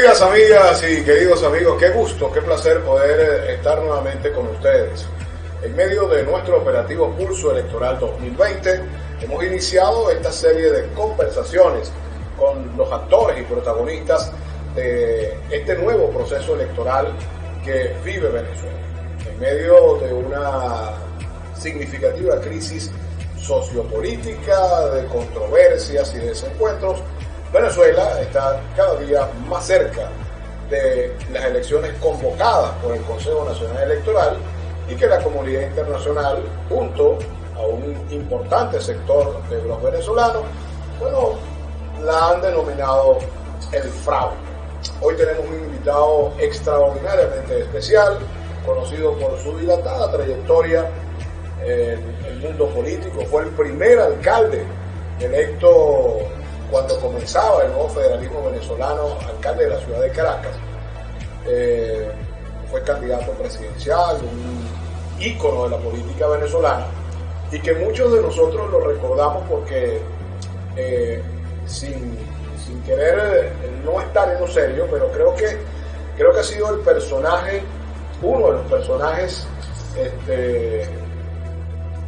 Queridas amigas y queridos amigos, qué gusto, qué placer poder estar nuevamente con ustedes. En medio de nuestro operativo Pulso Electoral 2020, hemos iniciado esta serie de conversaciones con los actores y protagonistas de este nuevo proceso electoral que vive Venezuela. En medio de una significativa crisis sociopolítica, de controversias y desencuentros, Venezuela está cada día más cerca de las elecciones convocadas por el Consejo Nacional Electoral y que la comunidad internacional, junto a un importante sector de los venezolanos, la han denominado el fraude. Hoy tenemos un invitado extraordinariamente especial, conocido por su dilatada trayectoria en el mundo político. Fue el primer alcalde electo cuando comenzaba el nuevo federalismo venezolano, alcalde de la ciudad de Caracas. Fue candidato presidencial, un ícono de la política venezolana, y que muchos de nosotros lo recordamos porque sin querer no estar en lo serio, pero creo que ha sido el personaje, uno de los personajes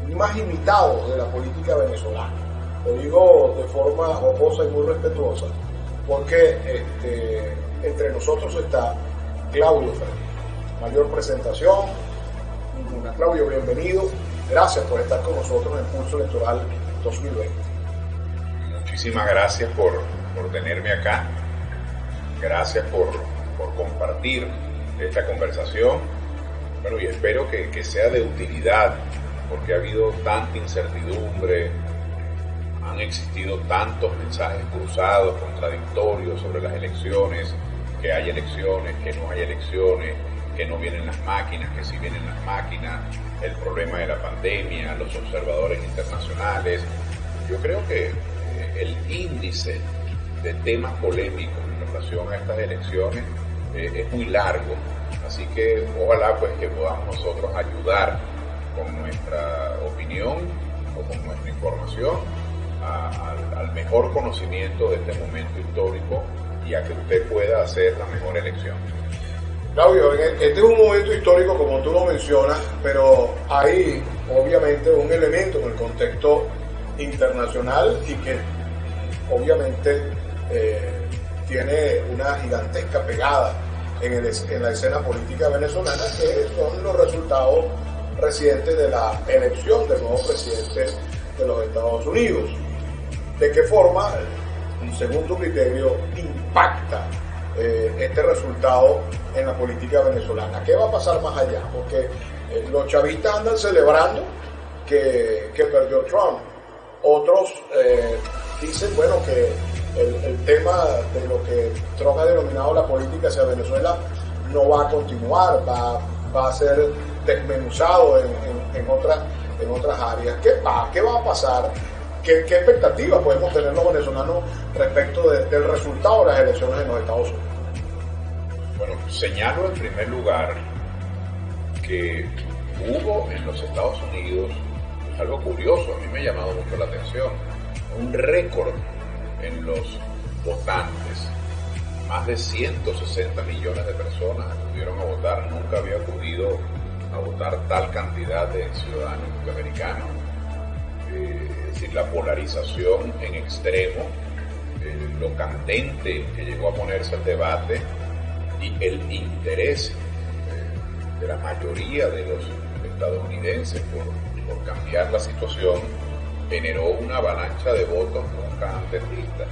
más imitados de la política venezolana. Lo digo de forma jocosa y muy respetuosa, porque entre nosotros está Claudio Fernández. Mayor presentación. Claudio, bienvenido. Gracias por estar con nosotros en Pulso Electoral 2020. Muchísimas gracias por tenerme acá. Gracias por compartir esta conversación. Bueno, y espero que sea de utilidad, porque ha habido tanta incertidumbre, han existido tantos mensajes cruzados, contradictorios sobre las elecciones, que hay elecciones, que no hay elecciones, que no vienen las máquinas, que sí vienen las máquinas, el problema de la pandemia, los observadores internacionales. Yo creo que el índice de temas polémicos en relación a estas elecciones es muy largo, así que ojalá pues que podamos nosotros ayudar con nuestra opinión o con nuestra información al mejor conocimiento de este momento histórico y a que usted pueda hacer la mejor elección. Claudio, este es un momento histórico como tú lo mencionas, pero hay obviamente un elemento en el contexto internacional y que obviamente tiene una gigantesca pegada en la escena política venezolana, que son los resultados recientes de la elección del nuevo presidente de los Estados Unidos. ¿De qué forma, según tu criterio, impacta este resultado en la política venezolana? ¿Qué va a pasar más allá? Porque los chavistas andan celebrando que perdió Trump. Otros dicen, que el tema de lo que Trump ha denominado la política hacia Venezuela no va a continuar, va a ser desmenuzado en otras áreas. ¿Qué va a pasar? ¿Qué expectativas podemos tener los venezolanos respecto del resultado de las elecciones en los Estados Unidos? Bueno, señalo en primer lugar que hubo en los Estados Unidos algo curioso, a mí me ha llamado mucho la atención, un récord en los votantes. Más de 160 millones de personas acudieron a votar. Nunca había acudido a votar tal cantidad de ciudadanos norteamericanos. Es decir, la polarización en extremo, lo candente que llegó a ponerse el debate y el interés de la mayoría de los estadounidenses por cambiar la situación generó una avalancha de votos nunca antes vistas.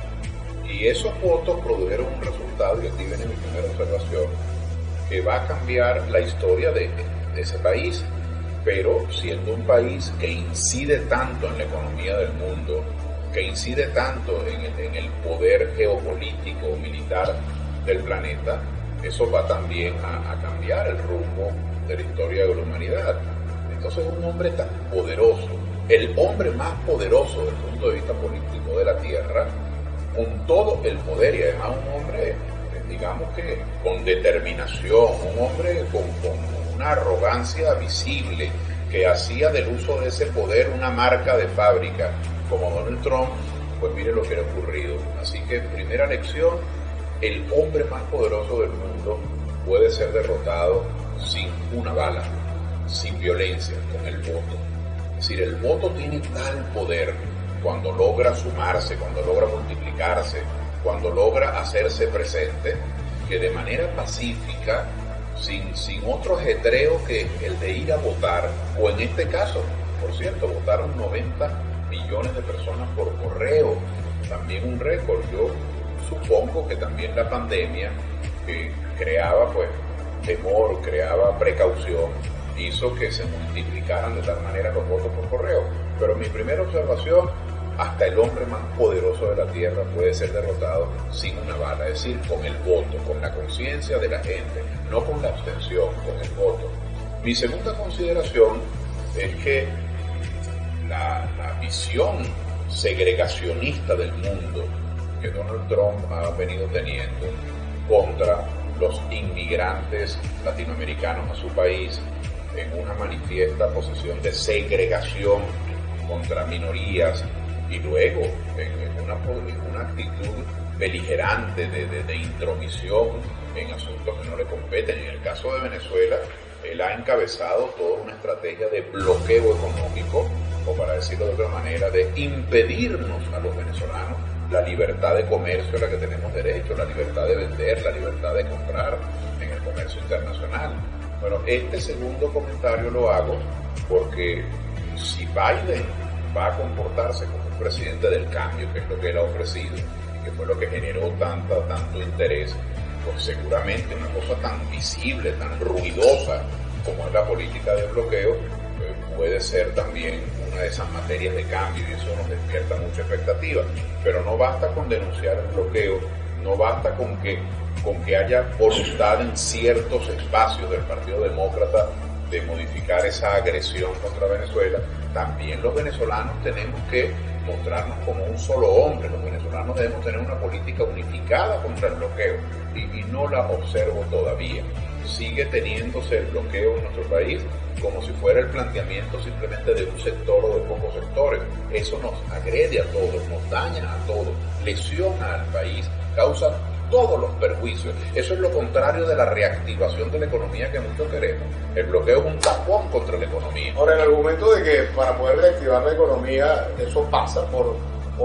Y esos votos produjeron un resultado, y aquí viene mi primera observación, que va a cambiar la historia de ese país, pero siendo un país que incide tanto en la economía del mundo, que incide tanto en el poder geopolítico o militar del planeta, eso va también a cambiar el rumbo de la historia de la humanidad. Entonces, un hombre tan poderoso, el hombre más poderoso desde el punto de vista político de la Tierra, con todo el poder, y además un hombre, digamos que con determinación, un hombre con una arrogancia visible, que hacía del uso de ese poder una marca de fábrica, como Donald Trump, pues mire lo que le ha ocurrido. Así que primera lección, el hombre más poderoso del mundo puede ser derrotado sin una bala, sin violencia, con el voto. Es decir, el voto tiene tal poder cuando logra sumarse, cuando logra multiplicarse, cuando logra hacerse presente, que de manera pacífica, sin otro ajetreo que el de ir a votar, o en este caso, por cierto, votaron 90 millones de personas por correo, también un récord. Yo supongo que también la pandemia, que creaba pues temor, creaba precaución, hizo que se multiplicaran de tal manera los votos por correo. Pero mi primera observación, hasta el hombre más poderoso de la tierra puede ser derrotado sin una bala, es decir, con el voto, con la conciencia de la gente, no con la abstención, con el voto. Mi segunda consideración es que la visión segregacionista del mundo que Donald Trump ha venido teniendo contra los inmigrantes latinoamericanos a su país, en una manifiesta posición de segregación contra minorías, y luego en una actitud beligerante de intromisión en asuntos que no le competen. En el caso de Venezuela, él ha encabezado toda una estrategia de bloqueo económico, o para decirlo de otra manera, de impedirnos a los venezolanos la libertad de comercio a la que tenemos derecho, la libertad de vender, la libertad de comprar en el comercio internacional. Bueno, este segundo comentario lo hago porque si Biden va a comportarse como un presidente del cambio, que es lo que él ha ofrecido y que fue lo que generó tanto interés, pues seguramente una cosa tan visible, tan ruidosa como es la política de bloqueo, puede ser también una de esas materias de cambio, y eso nos despierta mucha expectativa. Pero no basta con denunciar el bloqueo, no basta con que haya voluntad en ciertos espacios del Partido Demócrata de modificar esa agresión contra Venezuela. También los venezolanos tenemos que mostrarnos como un solo hombre. Los venezolanos debemos tener una política unificada contra el bloqueo, y no la observo todavía. Sigue teniéndose el bloqueo en nuestro país como si fuera el planteamiento simplemente de un sector o de pocos sectores. Eso nos agrede a todos, nos daña a todos, lesiona al país, causa todos los perjuicios. Eso es lo contrario de la reactivación de la economía que muchos queremos. El bloqueo es un tapón contra la economía. Ahora, el argumento de que para poder reactivar la economía, eso pasa por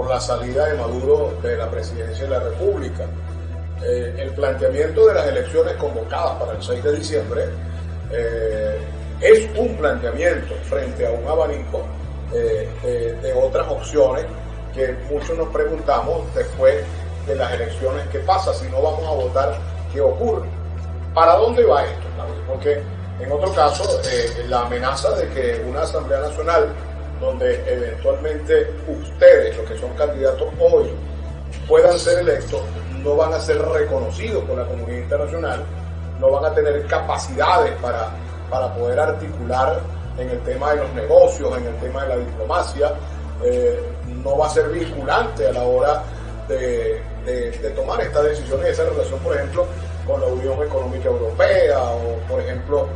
la salida de Maduro de la presidencia de la República. El planteamiento de las elecciones convocadas para el 6 de diciembre es un planteamiento frente a un abanico de otras opciones que muchos nos preguntamos después de las elecciones: ¿qué pasa si no vamos a votar? ¿Qué ocurre? ¿Para dónde va esto, Claudio? Porque en otro caso, la amenaza de que una Asamblea Nacional donde eventualmente ustedes, los que son candidatos hoy, puedan ser electos, no van a ser reconocidos por la comunidad internacional, no van a tener capacidades para poder articular en el tema de los negocios, en el tema de la diplomacia, no va a ser vinculante a la hora de tomar estas decisiones, esa relación, por ejemplo, con la Unión Económica Europea, o por ejemplo,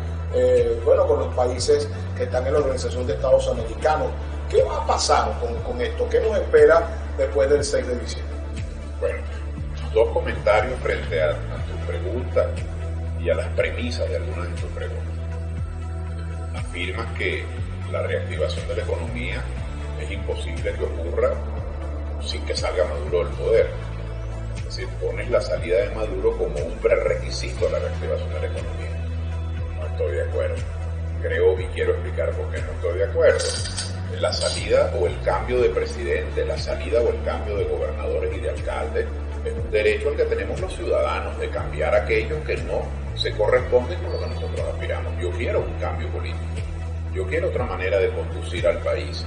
con los países que están en la Organización de Estados Americanos. ¿Qué va a pasar con esto? ¿Qué nos espera después del 6 de diciembre? Bueno, dos comentarios frente a tu pregunta y a las premisas de algunas de tus preguntas. Afirmas que la reactivación de la economía es imposible que ocurra sin que salga Maduro del poder. Es decir, pones la salida de Maduro como un prerequisito a la reactivación de la economía. No estoy de acuerdo. Creo y quiero explicar por qué no estoy de acuerdo. La salida o el cambio de presidente, la salida o el cambio de gobernadores y de alcaldes es un derecho al que tenemos los ciudadanos de cambiar aquello que no se corresponde con lo que nosotros aspiramos. Yo quiero un cambio político. Yo quiero otra manera de conducir al país.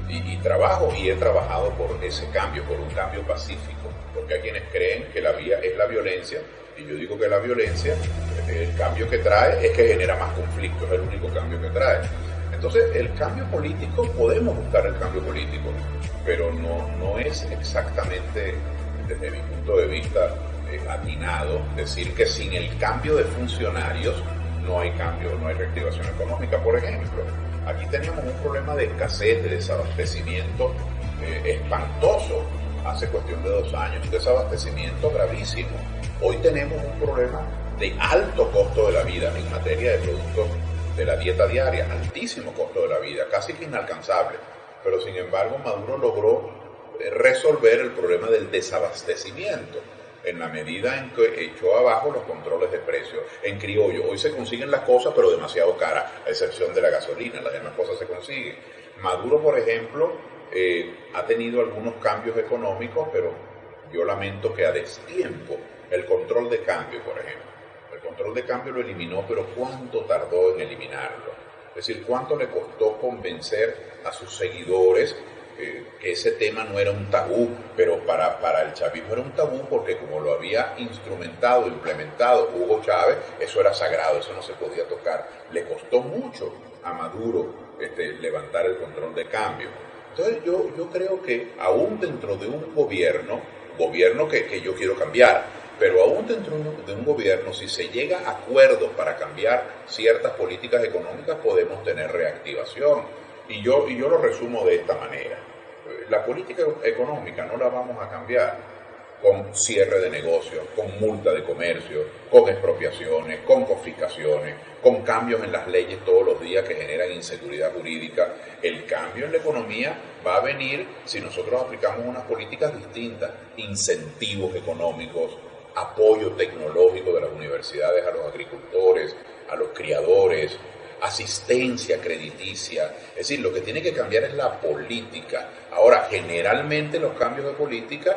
Y trabajo y he trabajado por ese cambio, por un cambio pacífico, porque hay quienes creen que la vía es la violencia, y yo digo que la violencia, el cambio que trae es que genera más conflictos, es el único cambio que trae. Entonces, el cambio político, podemos buscar el cambio político, pero no es exactamente, desde mi punto de vista, atinado decir que sin el cambio de funcionarios no hay cambio, no hay reactivación económica. Por ejemplo, aquí tenemos un problema de escasez, de desabastecimiento espantoso hace cuestión de 2 años, un desabastecimiento gravísimo. Hoy tenemos un problema de alto costo de la vida en materia de productos de la dieta diaria, altísimo costo de la vida, casi que inalcanzable. Pero sin embargo Maduro logró resolver el problema del desabastecimiento en la medida en que echó abajo los controles de precios. En criollo, hoy se consiguen las cosas pero demasiado caras, a excepción de la gasolina, las demás cosas se consiguen. Maduro, por ejemplo, ha tenido algunos cambios económicos, pero yo lamento que a destiempo. El control de cambio, por ejemplo. El control de cambio lo eliminó, pero ¿cuánto tardó en eliminarlo? Es decir, ¿cuánto le costó convencer a sus seguidores que ese tema no era un tabú? Pero para el chavismo era un tabú porque como lo había instrumentado, implementado Hugo Chávez, eso era sagrado, eso no se podía tocar. Le costó mucho a Maduro levantar el control de cambio. Entonces yo creo que aún dentro de un gobierno que yo quiero cambiar, pero aún dentro de un gobierno, si se llega a acuerdos para cambiar ciertas políticas económicas, podemos tener reactivación. Y yo lo resumo de esta manera. La política económica no la vamos a cambiar con cierre de negocios, con multa de comercio, con expropiaciones, con confiscaciones, con cambios en las leyes todos los días que generan inseguridad jurídica. El cambio en la economía va a venir si nosotros aplicamos unas políticas distintas, incentivos económicos, apoyo tecnológico de las universidades a los agricultores, a los criadores, asistencia crediticia. Es decir, lo que tiene que cambiar es la política. Ahora, generalmente los cambios de política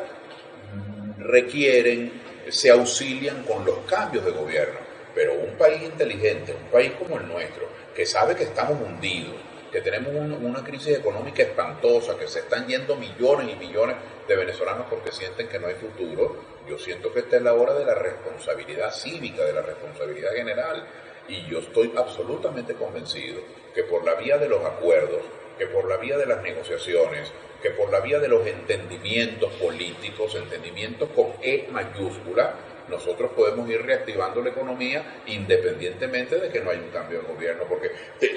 se auxilian con los cambios de gobierno, pero un país inteligente, un país como el nuestro, que sabe que estamos hundidos, que tenemos una crisis económica espantosa, que se están yendo millones y millones de venezolanos porque sienten que no hay futuro, yo siento que esta es la hora de la responsabilidad cívica, de la responsabilidad general, y yo estoy absolutamente convencido que por la vía de los acuerdos, que por la vía de las negociaciones, que por la vía de los entendimientos políticos, entendimientos con E mayúscula, nosotros podemos ir reactivando la economía independientemente de que no haya un cambio de gobierno, porque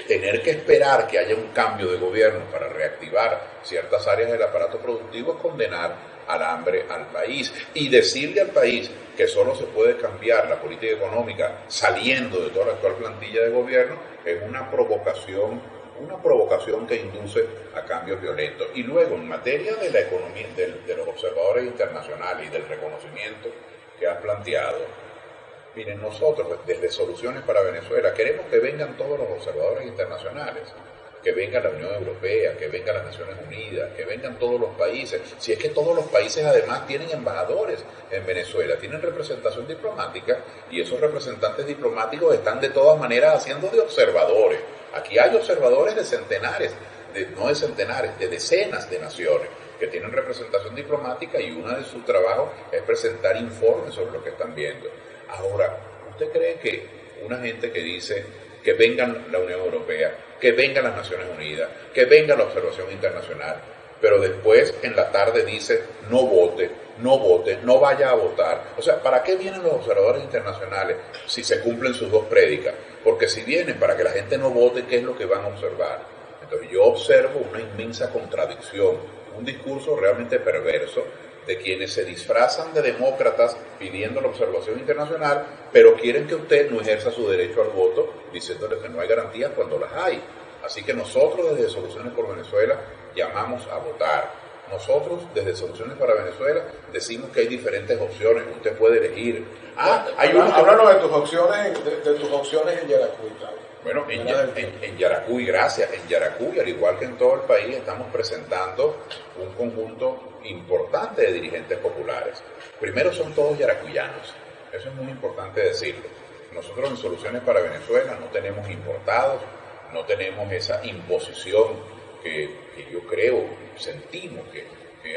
tener que esperar que haya un cambio de gobierno para reactivar ciertas áreas del aparato productivo es condenar al hambre al país y decirle al país que solo se puede cambiar la política económica saliendo de toda la actual plantilla de gobierno es una provocación que induce a cambios violentos. Y luego, en materia de la economía, de los observadores internacionales y del reconocimiento que has planteado, miren, nosotros desde Soluciones para Venezuela queremos que vengan todos los observadores internacionales, que venga la Unión Europea, que vengan las Naciones Unidas, que vengan todos los países. Si es que todos los países además tienen embajadores en Venezuela, tienen representación diplomática, y esos representantes diplomáticos están de todas maneras haciendo de observadores. Aquí hay observadores de centenares, no de centenares, de decenas de naciones que tienen representación diplomática y uno de sus trabajos es presentar informes sobre lo que están viendo. Ahora, ¿usted cree que una gente que dice que vengan la Unión Europea, que vengan las Naciones Unidas, que venga la observación internacional, pero después en la tarde dice no vote, no vaya a votar? O sea, ¿para qué vienen los observadores internacionales si se cumplen sus dos prédicas? Porque si vienen para que la gente no vote, ¿qué es lo que van a observar? Entonces yo observo una inmensa contradicción, un discurso realmente perverso de quienes se disfrazan de demócratas pidiendo la observación internacional, pero quieren que usted no ejerza su derecho al voto diciéndole que no hay garantías cuando las hay. Así que nosotros desde Soluciones por Venezuela llamamos a votar. Nosotros desde Soluciones para Venezuela decimos que hay diferentes opciones, usted puede elegir. Háblanos de tus opciones en Yaracuy. Bueno, en Yaracuy, gracias. En Yaracuy, al igual que en todo el país, estamos presentando un conjunto importante de dirigentes populares. Primero, son todos yaracuyanos. Eso es muy importante decirlo. Nosotros en Soluciones para Venezuela no tenemos importados, no tenemos esa imposición que yo creo, sentimos que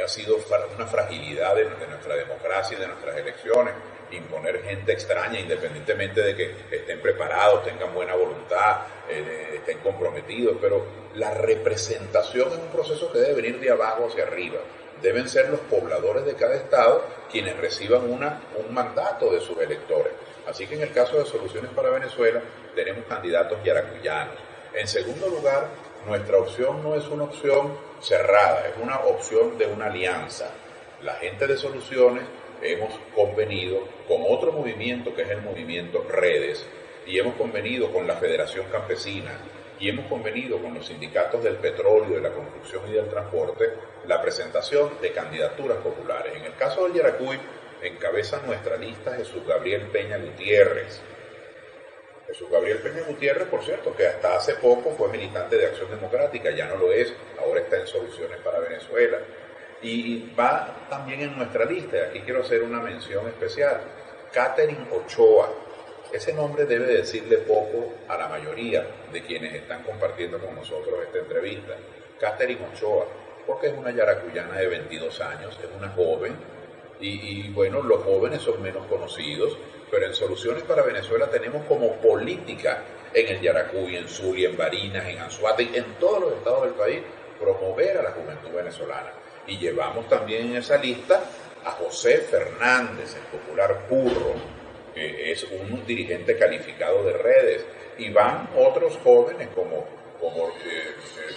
ha sido una fragilidad de nuestra democracia y de nuestras elecciones, imponer gente extraña independientemente de que estén preparados, tengan buena voluntad, estén comprometidos, pero la representación es un proceso que debe venir de abajo hacia arriba. Deben ser los pobladores de cada estado quienes reciban un mandato de sus electores. Así que en el caso de Soluciones para Venezuela tenemos candidatos yaracuyanos. En segundo lugar, nuestra opción no es una opción cerrada, es una opción de una alianza. La gente de Soluciones hemos convenido con otro movimiento que es el movimiento Redes, y hemos convenido con la Federación Campesina, y hemos convenido con los sindicatos del petróleo, de la construcción y del transporte, la presentación de candidaturas populares. En el caso del Yaracuy, encabeza nuestra lista Jesús Gabriel Peña Gutiérrez. Jesús Gabriel Peña Gutiérrez, por cierto, que hasta hace poco fue militante de Acción Democrática, ya no lo es, ahora está en Soluciones para Venezuela. Y va también en nuestra lista, aquí quiero hacer una mención especial, Catherine Ochoa. Ese nombre debe decirle poco a la mayoría de quienes están compartiendo con nosotros esta entrevista. Catherine Ochoa, porque es una yaracuyana de 22 años, es una joven, y bueno, los jóvenes son menos conocidos, pero en Soluciones para Venezuela tenemos como política en el Yaracuy, en Zulia, en Barinas, en Anzoátegui, en todos los estados del país, promover a la juventud venezolana. Y llevamos también en esa lista a José Fernández, el popular Curro, que es un dirigente calificado de Redes, y van otros jóvenes como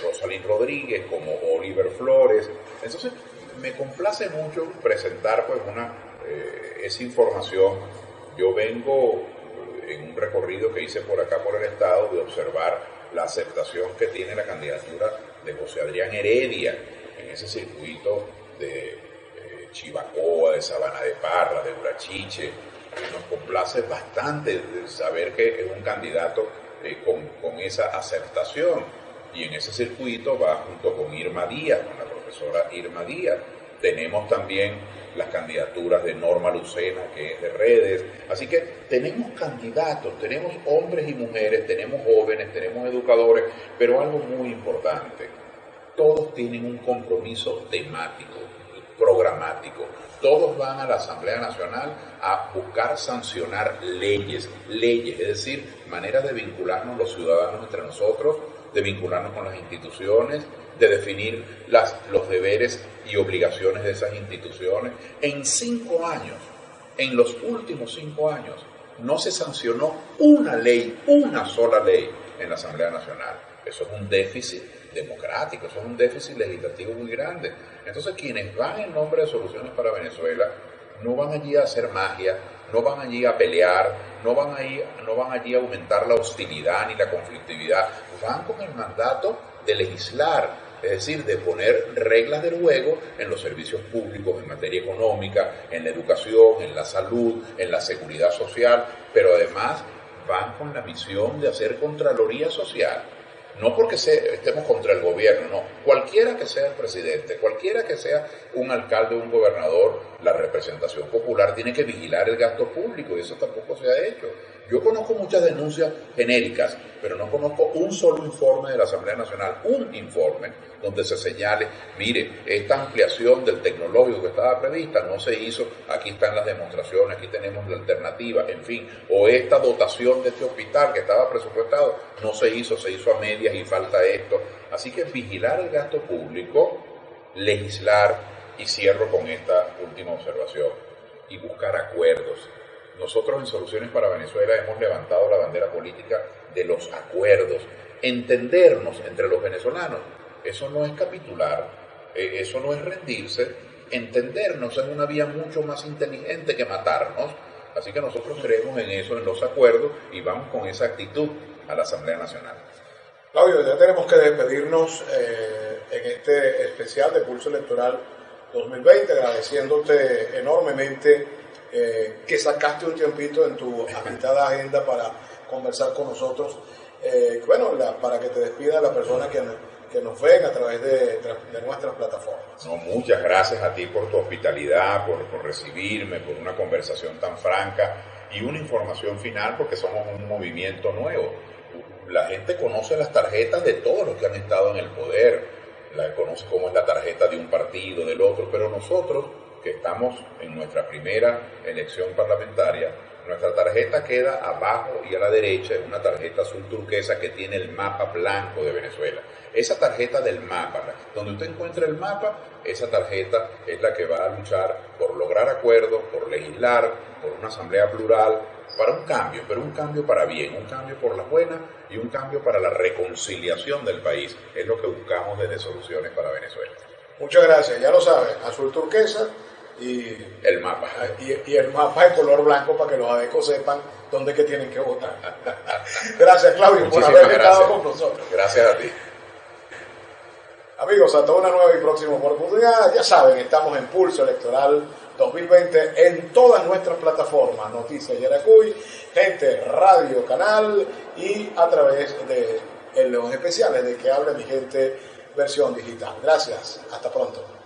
Rosalín Rodríguez, como Oliver Flores. Entonces me complace mucho presentar pues esa información. Yo vengo en un recorrido que hice por acá por el estado de observar la aceptación que tiene la candidatura de José Adrián Heredia en ese circuito de Chivacoa, de Sabana de Parra, de Urachiche. Nos complace bastante saber que es un candidato con esa aceptación, y en ese circuito va junto con Irma Díaz, con la profesora Irma Díaz. Tenemos también las candidaturas de Norma Lucena, que es de Redes. Así que tenemos candidatos, tenemos hombres y mujeres, tenemos jóvenes, tenemos educadores, pero algo muy importante, todos tienen un compromiso temático, programático. Todos van a la Asamblea Nacional a buscar sancionar leyes, es decir, maneras de vincularnos los ciudadanos entre nosotros, de vincularnos con las instituciones, de definir los deberes y obligaciones de esas instituciones. En 5 años, en los últimos 5 años, no se sancionó una ley, una sola ley en la Asamblea Nacional. Eso es un déficit democrático, eso es un déficit legislativo muy grande. Entonces, quienes van en nombre de Soluciones para Venezuela no van allí a hacer magia, no van allí a pelear, no van allí a aumentar la hostilidad ni la conflictividad, van con el mandato de legislar, es decir, de poner reglas del juego en los servicios públicos, en materia económica, en la educación, en la salud, en la seguridad social, pero además van con la misión de hacer contraloría social. No porque estemos contra el gobierno, no. Cualquiera que sea el presidente, cualquiera que sea un alcalde o un gobernador, la representación popular tiene que vigilar el gasto público, y eso tampoco se ha hecho. Yo conozco muchas denuncias genéricas, pero no conozco un solo informe de la Asamblea Nacional, un informe donde se señale, mire, esta ampliación del tecnológico que estaba prevista no se hizo, aquí están las demostraciones, aquí tenemos la alternativa, en fin, o esta dotación de este hospital que estaba presupuestado no se hizo a medias y falta esto. Así que vigilar el gasto público, legislar, y cierro con esta última observación, y buscar acuerdos. Nosotros en Soluciones para Venezuela hemos levantado la bandera política de los acuerdos, entendernos entre los venezolanos. Eso no es capitular, eso no es rendirse. Entendernos es una vía mucho más inteligente que matarnos. Así que nosotros creemos en eso, en los acuerdos, y vamos con esa actitud a la Asamblea Nacional. Claudio, ya tenemos que despedirnos en este especial de Pulso Electoral 2020, agradeciéndote enormemente que sacaste un tiempito en tu agitada agenda para conversar con nosotros. Para que te despida la persona que nos ven a través de nuestras plataformas. No, muchas gracias a ti por tu hospitalidad, por recibirme, por una conversación tan franca y una información final, porque somos un movimiento nuevo. La gente conoce las tarjetas de todos los que han estado en el poder, la conoce cómo es la tarjeta de un partido, del otro, pero nosotros, que estamos en nuestra primera elección parlamentaria, nuestra tarjeta queda abajo y a la derecha, es una tarjeta azul turquesa que tiene el mapa blanco de Venezuela. Esa tarjeta del mapa, donde usted encuentra el mapa, esa tarjeta es la que va a luchar por lograr acuerdos, por legislar, por una asamblea plural, para un cambio, pero un cambio para bien, un cambio por las buenas y un cambio para la reconciliación del país. Es lo que buscamos desde Soluciones para Venezuela. Muchas gracias, ya lo saben, azul turquesa, y el mapa. Y el mapa en color blanco para que los adecos sepan dónde es que tienen que votar. Gracias, Claudio, por haber estado con nosotros. Gracias a ti. Amigos, hasta una nueva y próxima oportunidad. Ya saben, estamos en Pulso Electoral 2020 en todas nuestras plataformas, Noticias Yaracuy, Gente Radio Canal y a través de los especiales de Que Hable Mi Gente versión digital. Gracias, hasta pronto.